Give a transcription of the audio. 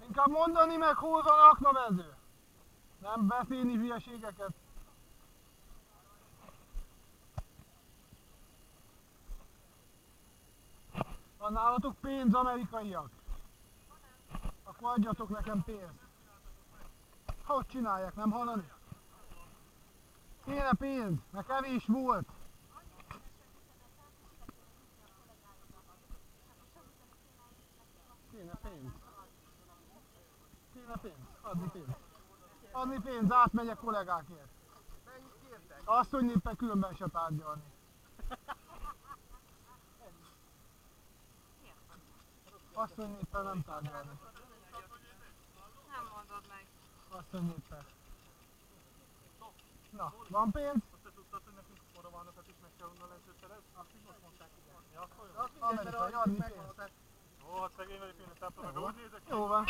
Inkább mondani meg, hol van aknamező. Nem beszélni hülyeségeket. Van nálatok pénz, amerikaiak? Akkor adjatok nekem pénzt. Hogy csinálják, nem hallani? Kéne pénz, mert kevés volt. Kéne pénz. Kéne pénz, adni pénz. Adni pénz, átmegyek kollégákért. Mennyit kértek? Azt, hogy éppen különben se tárgyalni. Azt, hogy éppen nem tárgyalni. Nem mondod meg. Azt, hogy éppen. Na, van pénz? Te tudtad, hogy nekünk moravanokat is meg kell onnan lehetőt szerezni? Azt így most mondták, igen. Ja, Amerikai, adni pénzt. Ó, hát szegény vagyok én a templomban, úgy nézek ki. Jó van.